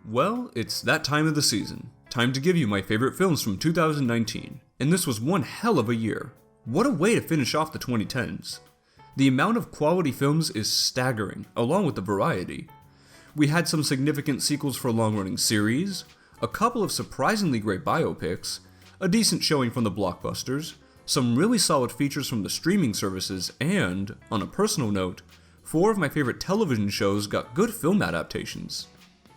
Well, it's that time of the season. Time to give you my favorite films from 2019, and this was one hell of a year. What a way to finish off the 2010s. The amount of quality films is staggering, along with the variety. We had some significant sequels for long-running series, a couple of surprisingly great biopics, a decent showing from the blockbusters, some really solid features from the streaming services, and, on a personal note, 4 of my favorite television shows got good film adaptations.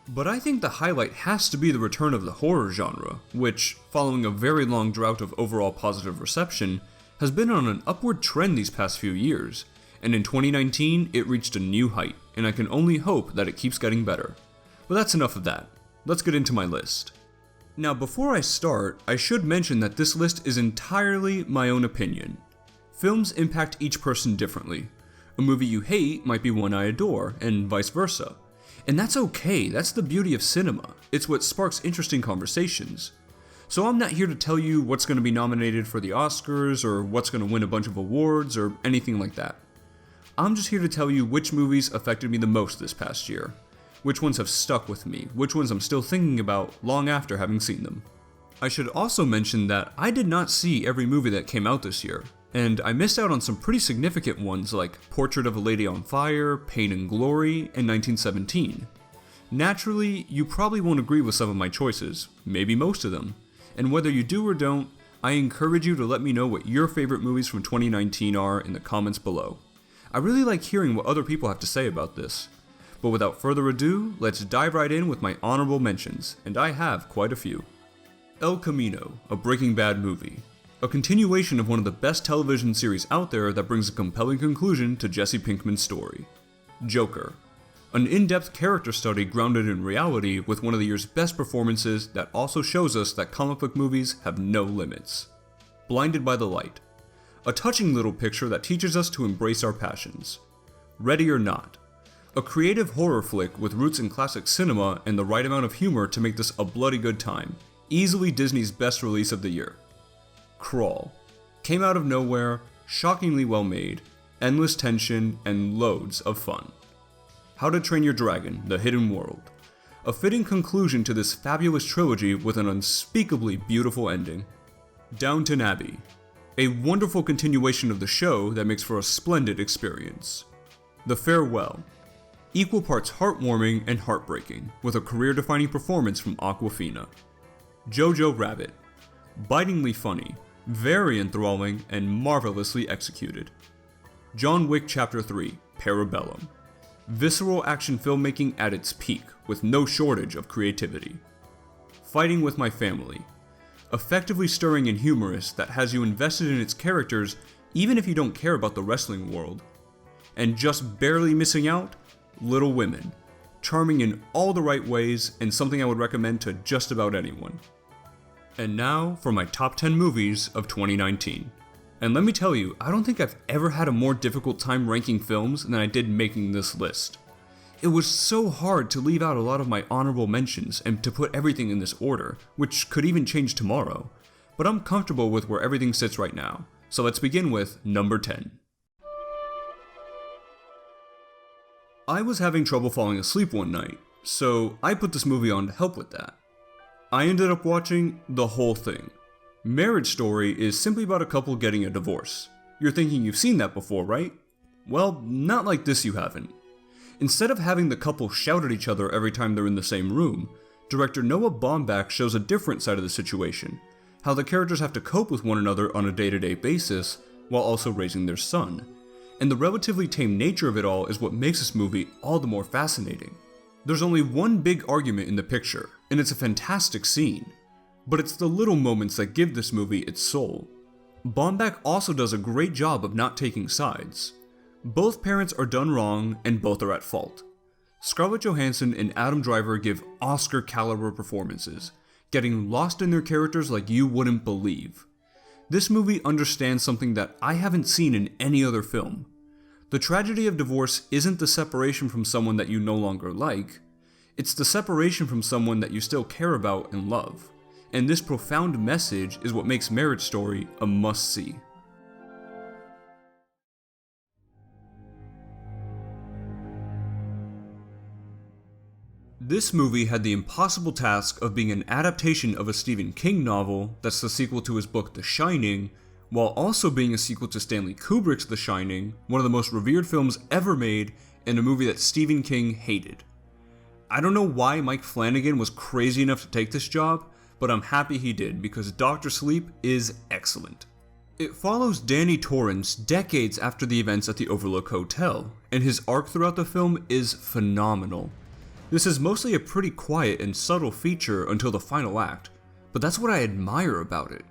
But I think the highlight has to be the return of the horror genre, which, following a very long drought of overall positive reception, has been on an upward trend these past few years, and in 2019 it reached a new height, and I can only hope that it keeps getting better. But that's enough of that. Let's get into my list. Now before I start, I should mention that this list is entirely my own opinion. Films impact each person differently. A movie you hate might be one I adore, and vice versa. And that's okay, that's the beauty of cinema. It's what sparks interesting conversations. So I'm not here to tell you what's going to be nominated for the Oscars, or what's going to win a bunch of awards, or anything like that. I'm just here to tell you which movies affected me the most this past year. Which ones have stuck with me, which ones I'm still thinking about long after having seen them. I should also mention that I did not see every movie that came out this year, and I missed out on some pretty significant ones like Portrait of a Lady on Fire, Pain and Glory, and 1917. Naturally, you probably won't agree with some of my choices, maybe most of them, and whether you do or don't, I encourage you to let me know what your favorite movies from 2019 are in the comments below. I really like hearing what other people have to say about this. But without further ado, let's dive right in with my honorable mentions, and I have quite a few. El Camino, a Breaking Bad movie. A continuation of one of the best television series out there that brings a compelling conclusion to Jesse Pinkman's story. Joker. An in-depth character study grounded in reality with one of the year's best performances that also shows us that comic book movies have no limits. Blinded by the Light. A touching little picture that teaches us to embrace our passions. Ready or Not. A creative horror flick with roots in classic cinema and the right amount of humor to make this a bloody good time. Easily Disney's best release of the year. Crawl. Came out of nowhere, shockingly well made, endless tension, and loads of fun. How to Train Your Dragon: The Hidden World. A fitting conclusion to this fabulous trilogy with an unspeakably beautiful ending. Downton Abbey. A wonderful continuation of the show that makes for a splendid experience. The Farewell. Equal parts heartwarming and heartbreaking, with a career-defining performance from Awkwafina. Jojo Rabbit. Bitingly funny, very enthralling, and marvelously executed. John Wick Chapter 3, Parabellum. Visceral action filmmaking at its peak, with no shortage of creativity. Fighting with My Family. Effectively stirring and humorous that has you invested in its characters even if you don't care about the wrestling world. And just barely missing out, Little Women. Charming in all the right ways and something I would recommend to just about anyone. And now for my top 10 movies of 2019. And let me tell you, I don't think I've ever had a more difficult time ranking films than I did making this list. It was so hard to leave out a lot of my honorable mentions and to put everything in this order, which could even change tomorrow. But I'm comfortable with where everything sits right now, so let's begin with number 10. I was having trouble falling asleep one night, so I put this movie on to help with that. I ended up watching the whole thing. Marriage Story is simply about a couple getting a divorce. You're thinking you've seen that before, right? Well, not like this you haven't. Instead of having the couple shout at each other every time they're in the same room, director Noah Baumbach shows a different side of the situation, how the characters have to cope with one another on a day-to-day basis, while also raising their son. And the relatively tame nature of it all is what makes this movie all the more fascinating. There's only one big argument in the picture, and it's a fantastic scene. But it's the little moments that give this movie its soul. Baumbach also does a great job of not taking sides. Both parents are done wrong, and both are at fault. Scarlett Johansson and Adam Driver give Oscar-caliber performances, getting lost in their characters like you wouldn't believe. This movie understands something that I haven't seen in any other film. The tragedy of divorce isn't the separation from someone that you no longer like, it's the separation from someone that you still care about and love. And this profound message is what makes Marriage Story a must-see. This movie had the impossible task of being an adaptation of a Stephen King novel that's the sequel to his book The Shining, while also being a sequel to Stanley Kubrick's The Shining, one of the most revered films ever made, and a movie that Stephen King hated. I don't know why Mike Flanagan was crazy enough to take this job, but I'm happy he did because Dr. Sleep is excellent. It follows Danny Torrance decades after the events at the Overlook Hotel, and his arc throughout the film is phenomenal. This is mostly a pretty quiet and subtle feature until the final act, but that's what I admire about it.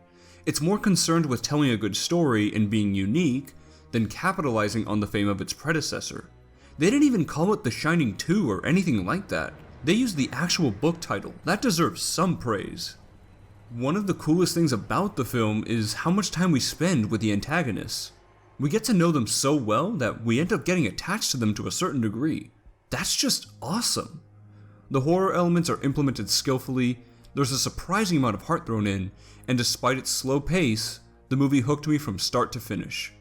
It's more concerned with telling a good story and being unique than capitalizing on the fame of its predecessor. They didn't even call it The Shining 2 or anything like that. They used the actual book title. That deserves some praise. One of the coolest things about the film is how much time we spend with the antagonists. We get to know them so well that we end up getting attached to them to a certain degree. That's just awesome. The horror elements are implemented skillfully, there's a surprising amount of heart thrown in, and despite its slow pace, the movie hooked me from start to finish.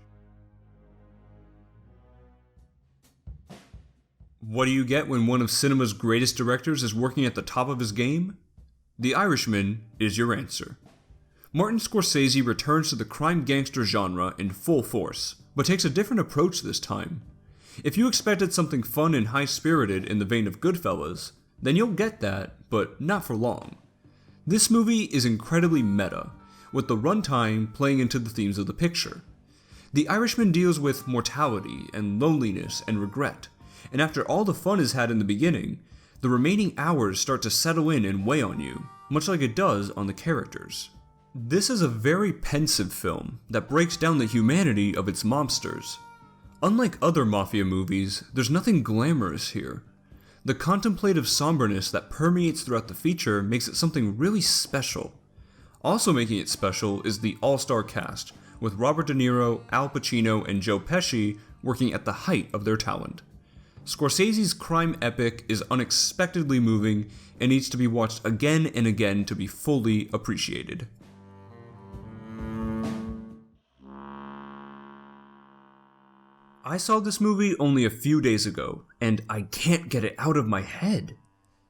What do you get when one of cinema's greatest directors is working at the top of his game? The Irishman is your answer. Martin Scorsese returns to the crime gangster genre in full force, but takes a different approach this time. If you expected something fun and high-spirited in the vein of Goodfellas, then you'll get that, but not for long. This movie is incredibly meta, with the runtime playing into the themes of the picture. The Irishman deals with mortality and loneliness and regret, and after all the fun is had in the beginning, the remaining hours start to settle in and weigh on you, much like it does on the characters. This is a very pensive film that breaks down the humanity of its mobsters. Unlike other mafia movies, there's nothing glamorous here. The contemplative somberness that permeates throughout the feature makes it something really special. Also making it special is the all-star cast, with Robert De Niro, Al Pacino, and Joe Pesci working at the height of their talent. Scorsese's crime epic is unexpectedly moving and needs to be watched again and again to be fully appreciated. I saw this movie only a few days ago, and I can't get it out of my head.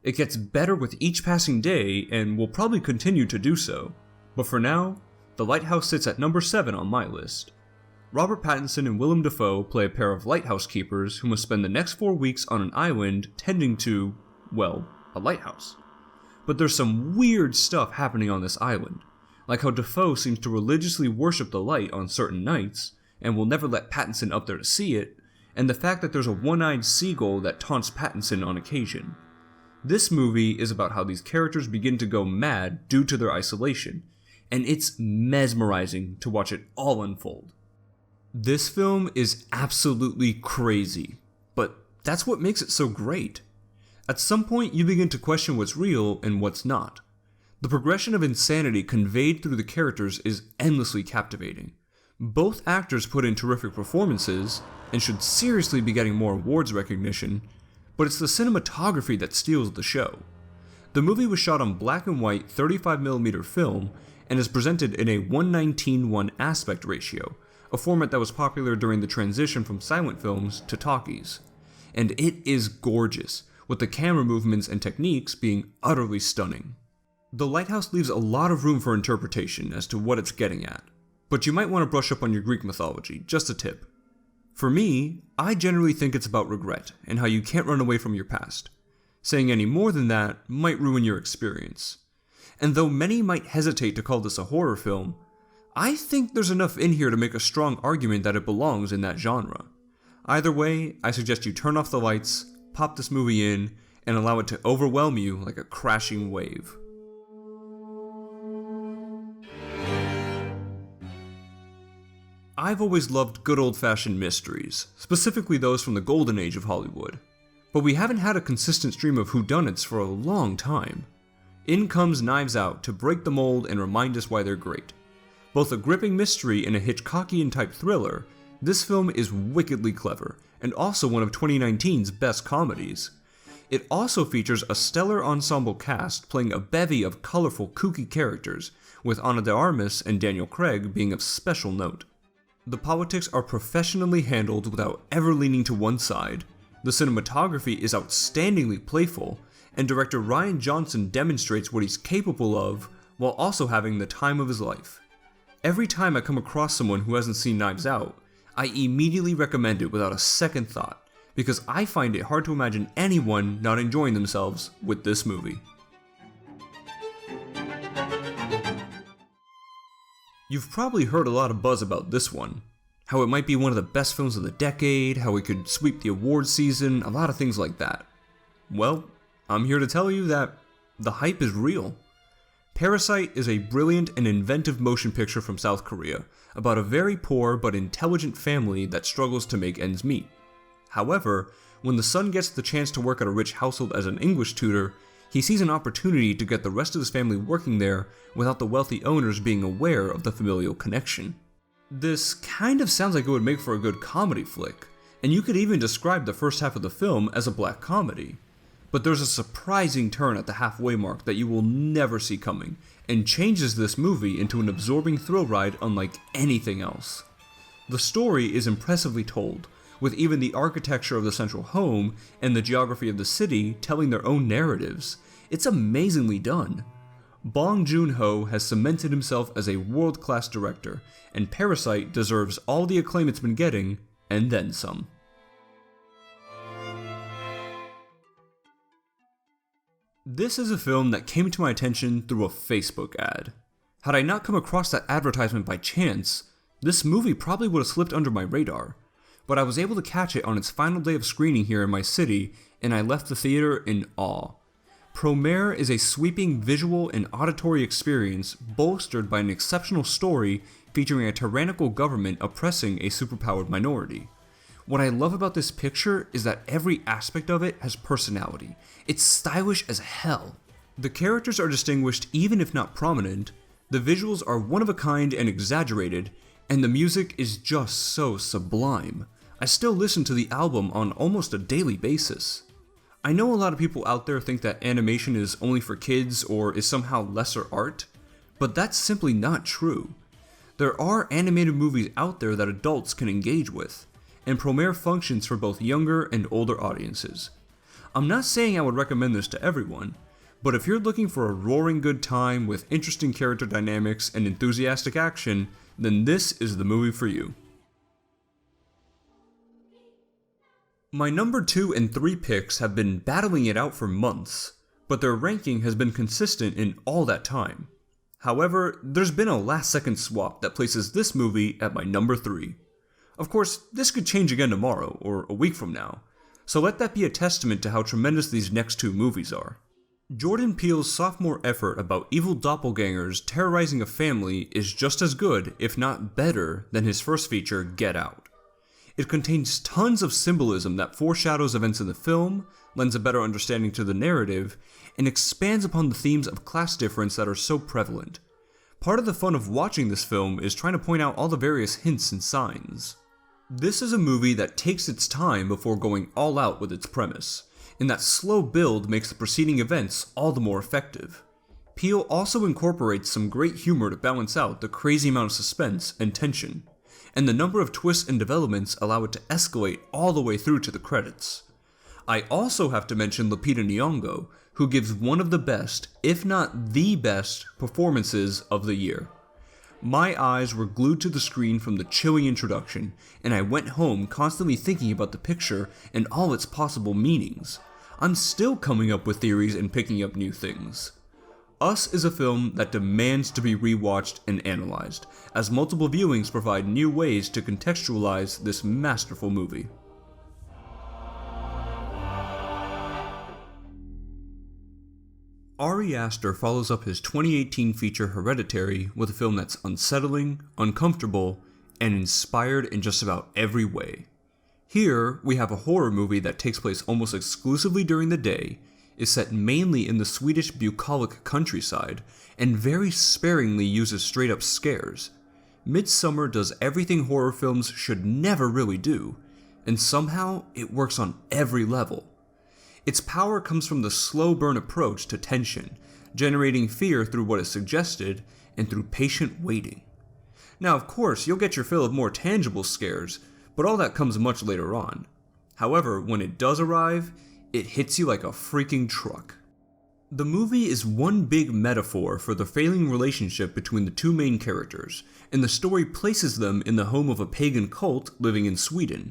It gets better with each passing day, and will probably continue to do so. But for now, The Lighthouse sits at number 7 on my list. Robert Pattinson and Willem Dafoe play a pair of lighthouse keepers who must spend the next 4 weeks on an island tending to, well, a lighthouse. But there's some weird stuff happening on this island, like how Dafoe seems to religiously worship the light on certain nights, and will never let Pattinson up there to see it, and the fact that there's a one-eyed seagull that taunts Pattinson on occasion. This movie is about how these characters begin to go mad due to their isolation, and it's mesmerizing to watch it all unfold. This film is absolutely crazy, but that's what makes it so great. At some point you begin to question what's real and what's not. The progression of insanity conveyed through the characters is endlessly captivating. Both actors put in terrific performances, and should seriously be getting more awards recognition, but it's the cinematography that steals the show. The movie was shot on black and white 35mm film, and is presented in a 1:19:1 aspect ratio, a format that was popular during the transition from silent films to talkies. And it is gorgeous, with the camera movements and techniques being utterly stunning. The Lighthouse leaves a lot of room for interpretation as to what it's getting at. But you might want to brush up on your Greek mythology, just a tip. For me, I generally think it's about regret, and how you can't run away from your past. Saying any more than that might ruin your experience. And though many might hesitate to call this a horror film, I think there's enough in here to make a strong argument that it belongs in that genre. Either way, I suggest you turn off the lights, pop this movie in, and allow it to overwhelm you like a crashing wave. I've always loved good old-fashioned mysteries, specifically those from the golden age of Hollywood. But we haven't had a consistent stream of whodunits for a long time. In comes Knives Out to break the mold and remind us why they're great. Both a gripping mystery and a Hitchcockian-type thriller, this film is wickedly clever, and also one of 2019's best comedies. It also features a stellar ensemble cast playing a bevy of colorful, kooky characters, with Ana de Armas and Daniel Craig being of special note. The politics are professionally handled without ever leaning to one side, the cinematography is outstandingly playful, and director Rian Johnson demonstrates what he's capable of while also having the time of his life. Every time I come across someone who hasn't seen Knives Out, I immediately recommend it without a second thought, because I find it hard to imagine anyone not enjoying themselves with this movie. You've probably heard a lot of buzz about this one. How it might be one of the best films of the decade, how it could sweep the awards season, a lot of things like that. Well, I'm here to tell you that the hype is real. Parasite is a brilliant and inventive motion picture from South Korea about a very poor but intelligent family that struggles to make ends meet. However, when the son gets the chance to work at a rich household as an English tutor, he sees an opportunity to get the rest of his family working there without the wealthy owners being aware of the familial connection. This kind of sounds like it would make for a good comedy flick, and you could even describe the first half of the film as a black comedy. But there's a surprising turn at the halfway mark that you will never see coming, and changes this movie into an absorbing thrill ride unlike anything else. The story is impressively told, with even the architecture of the central home and the geography of the city telling their own narratives. It's amazingly done. Bong Joon-ho has cemented himself as a world-class director, and Parasite deserves all the acclaim it's been getting, and then some. This is a film that came to my attention through a Facebook ad. Had I not come across that advertisement by chance, this movie probably would have slipped under my radar, but I was able to catch it on its final day of screening here in my city, and I left the theater in awe. Promare is a sweeping visual and auditory experience bolstered by an exceptional story featuring a tyrannical government oppressing a superpowered minority. What I love about this picture is that every aspect of it has personality. It's stylish as hell. The characters are distinguished even if not prominent, the visuals are one of a kind and exaggerated, and the music is just so sublime. I still listen to the album on almost a daily basis. I know a lot of people out there think that animation is only for kids or is somehow lesser art, but that's simply not true. There are animated movies out there that adults can engage with, and Promare functions for both younger and older audiences. I'm not saying I would recommend this to everyone, but if you're looking for a roaring good time with interesting character dynamics and enthusiastic action, then this is the movie for you. My number 2 and 3 picks have been battling it out for months, but their ranking has been consistent in all that time. However, there's been a last-second swap that places this movie at my number 3. Of course, this could change again tomorrow, or a week from now, so let that be a testament to how tremendous these next 2 movies are. Jordan Peele's sophomore effort about evil doppelgangers terrorizing a family is just as good, if not better, than his first feature, Get Out. It contains tons of symbolism that foreshadows events in the film, lends a better understanding to the narrative, and expands upon the themes of class difference that are so prevalent. Part of the fun of watching this film is trying to point out all the various hints and signs. This is a movie that takes its time before going all out with its premise, and that slow build makes the preceding events all the more effective. Peele also incorporates some great humor to balance out the crazy amount of suspense and tension, and the number of twists and developments allow it to escalate all the way through to the credits. I also have to mention Lupita Nyong'o, who gives one of the best, if not the best, performances of the year. My eyes were glued to the screen from the chilling introduction, and I went home constantly thinking about the picture and all its possible meanings. I'm still coming up with theories and picking up new things. Us is a film that demands to be rewatched and analyzed, as multiple viewings provide new ways to contextualize this masterful movie. Ari Aster follows up his 2018 feature Hereditary with a film that's unsettling, uncomfortable, and inspired in just about every way. Here, we have a horror movie that takes place almost exclusively during the day, is set mainly in the Swedish bucolic countryside, and very sparingly uses straight-up scares. Midsommar does everything horror films should never really do, and somehow it works on every level. Its power comes from the slow burn approach to tension, generating fear through what is suggested and through patient waiting. Now, of course, you'll get your fill of more tangible scares, but all that comes much later on. However, when it does arrive, it hits you like a freaking truck. The movie is one big metaphor for the failing relationship between the two main characters, and the story places them in the home of a pagan cult living in Sweden.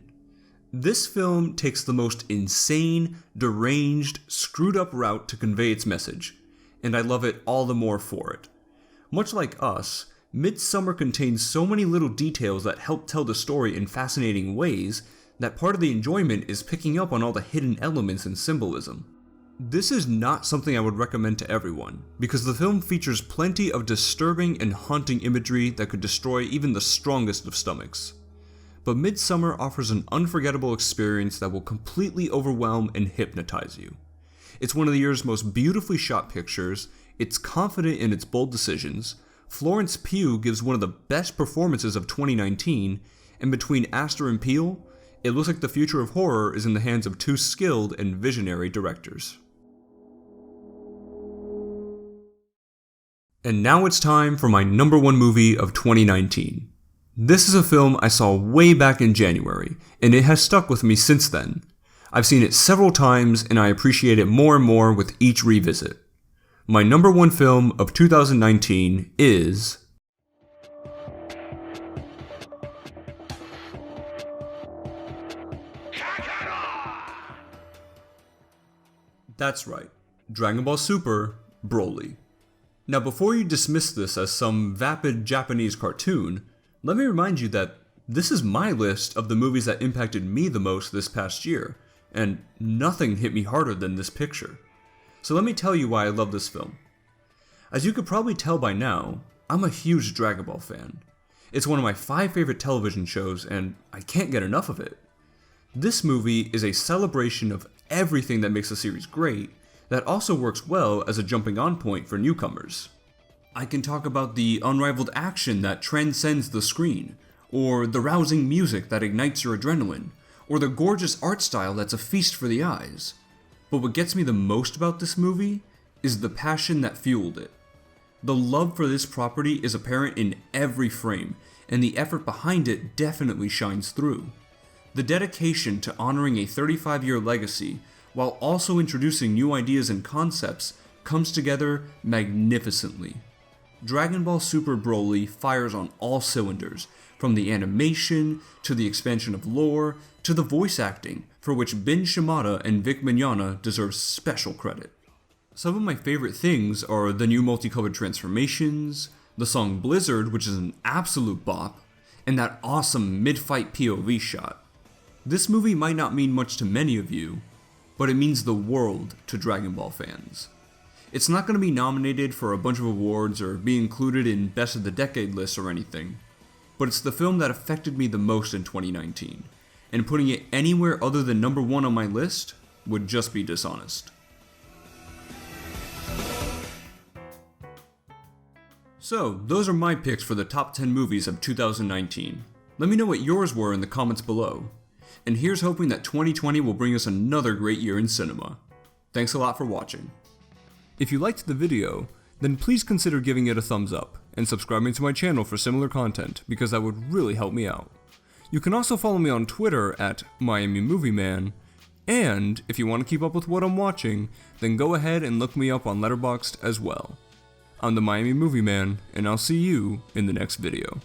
This film takes the most insane, deranged, screwed up route to convey its message, and I love it all the more for it. Much like Us, Midsommar contains so many little details that help tell the story in fascinating ways that part of the enjoyment is picking up on all the hidden elements and symbolism. This is not something I would recommend to everyone, because the film features plenty of disturbing and haunting imagery that could destroy even the strongest of stomachs. But Midsommar offers an unforgettable experience that will completely overwhelm and hypnotize you. It's one of the year's most beautifully shot pictures, it's confident in its bold decisions, Florence Pugh gives one of the best performances of 2019, and between Aster and Peele, it looks like the future of horror is in the hands of two skilled and visionary directors. And now it's time for my number one movie of 2019. This is a film I saw way back in January, and it has stuck with me since then. I've seen it several times, and I appreciate it more and more with each revisit. My number one film of 2019 is... That's right, Dragon Ball Super: Broly. Now before you dismiss this as some vapid Japanese cartoon, let me remind you that this is my list of the movies that impacted me the most this past year, and nothing hit me harder than this picture. So let me tell you why I love this film. As you could probably tell by now, I'm a huge Dragon Ball fan. It's one of my 5 favorite television shows, and I can't get enough of it. This movie is a celebration of everything that makes the series great, that also works well as a jumping on point for newcomers. I can talk about the unrivaled action that transcends the screen, or the rousing music that ignites your adrenaline, or the gorgeous art style that's a feast for the eyes. But what gets me the most about this movie is the passion that fueled it. The love for this property is apparent in every frame, and the effort behind it definitely shines through. The dedication to honoring a 35-year legacy, while also introducing new ideas and concepts, comes together magnificently. Dragon Ball Super: Broly fires on all cylinders, from the animation, to the expansion of lore, to the voice acting, for which Ben Shimada and Vic Mignogna deserve special credit. Some of my favorite things are the new multicolored transformations, the song Blizzard, which is an absolute bop, and that awesome mid-fight POV shot. This movie might not mean much to many of you, but it means the world to Dragon Ball fans. It's not going to be nominated for a bunch of awards or be included in Best of the Decade lists or anything, but it's the film that affected me the most in 2019, and putting it anywhere other than number one on my list would just be dishonest. So, those are my picks for the top 10 movies of 2019. Let me know what yours were in the comments below. And here's hoping that 2020 will bring us another great year in cinema. Thanks a lot for watching. If you liked the video, then please consider giving it a thumbs up and subscribing to my channel for similar content, because that would really help me out. You can also follow me on Twitter at MiamiMovieMan, and if you want to keep up with what I'm watching, then go ahead and look me up on Letterboxd as well. I'm the Miami Movie Man, and I'll see you in the next video.